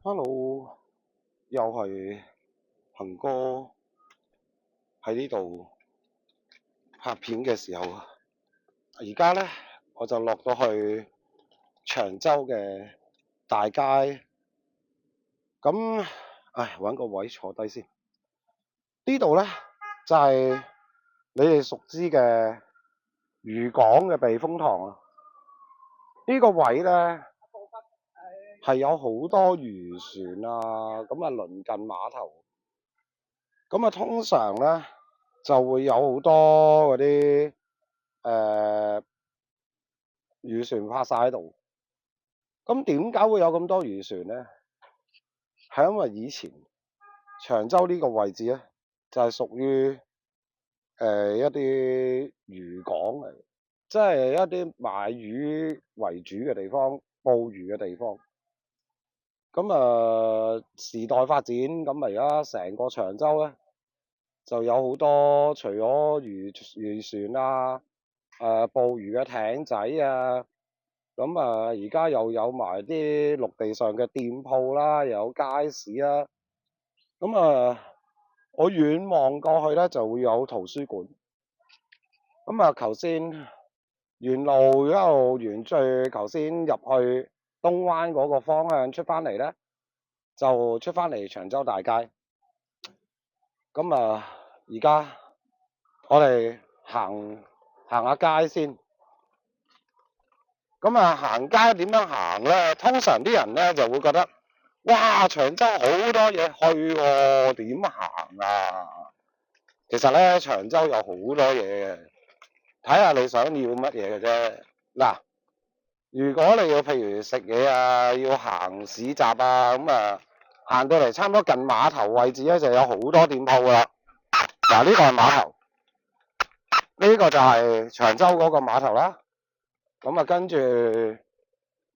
Hello，又係恒哥喺呢度拍片嘅時候，而家呢，我就落到去長洲嘅大街，咁揾個位坐低先。呢度呢，就係你哋熟知嘅漁港嘅避風塘啊。呢個位呢，係有好多漁船啊，咁啊鄰近碼頭，咁啊通常呢，就會有好多嗰啲漁船泊晒喺度。咁點解會有咁多漁船呢？係因為以前長洲呢個位置呢，就係屬於一啲漁港嚟，即係一啲賣魚為主嘅地方，捕魚嘅地方。咁時代發展，咁而家成個長洲呢，就有好多除咗漁船啊，捕魚嘅艇仔啊，咁而家又有埋啲陸地上嘅店鋪啦，又有街市啦。咁我遠望過去呢，就會有圖書館。咁頭先沿路一路沿住頭先入去東灣嗰個方向出翻嚟呢，就出翻嚟長洲大街。咁而家我哋行下街先。咁行街點樣行呢？通常啲人呢就會覺得，哇！長洲好多嘢去喎，點行啊？其實呢，長洲有好多嘢嘅，睇下你想要乜嘢嘅啫。嗱，如果你要譬如食嘢啊，要行市集啊，咁行到嚟差唔多近碼頭位置呢，就有好多店鋪噶啦。嗱，呢個係碼頭，呢個就係長洲嗰個碼頭啦。咁跟住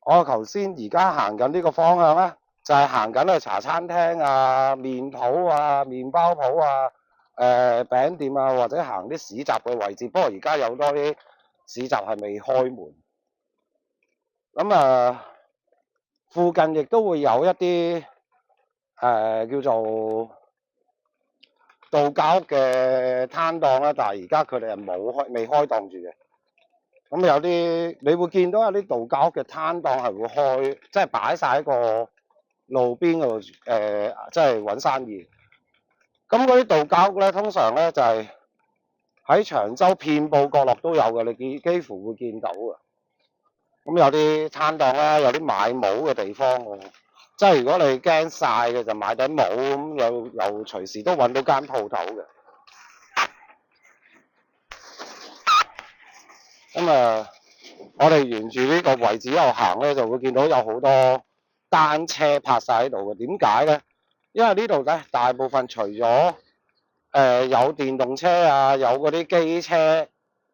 我頭先而家行緊呢個方向呢，就係行緊去茶餐廳啊、麵鋪啊、麵包鋪啊、餅店啊，或者行啲市集嘅位置。不過而家有多啲市集係未開門。咁附近亦都會有一啲叫做度假屋嘅攤檔啦，但係而家佢哋係未開檔住嘅。咁有啲你會見到有啲度假屋嘅攤檔係會開，即係擺晒喺個路邊嗰度，即係揾生意。咁嗰啲度假屋咧，通常咧就係喺長洲遍佈角落都有嘅，你幾乎會見到嘅。咁有啲攤檔咧，有啲買帽嘅地方喎，即係如果你驚曬嘅就買頂帽，咁又隨時都揾到間鋪頭嘅。咁我哋沿住呢個位置一路行咧，就會見到有好多單車泊晒喺度嘅。點解咧？因為呢度咧大部分除咗有電動車啊，有嗰啲機車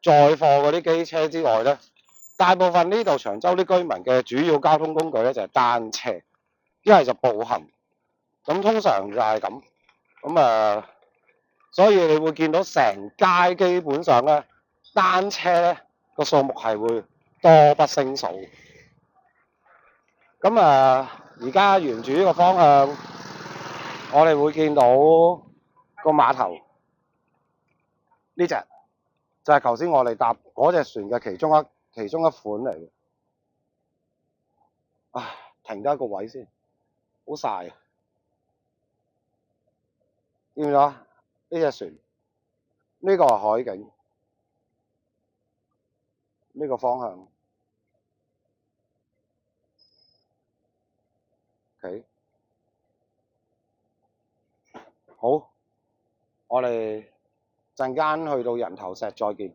載貨嗰啲機車之外咧，大部分呢度長洲啲居民嘅主要交通工具咧就係單車，一係就步行。咁通常就係咁。咁所以你會見到成街基本上咧單車咧個數目係會多不勝數。咁而家沿住呢個方向，我哋會見到個碼頭，呢隻就係頭先我哋搭嗰隻船嘅其中一款嚟嘅。停低一個位先，好曬啊！見唔見到啊？呢隻船，呢個係海景，呢個方向。OK， 好，我哋陣間去到人頭石再見。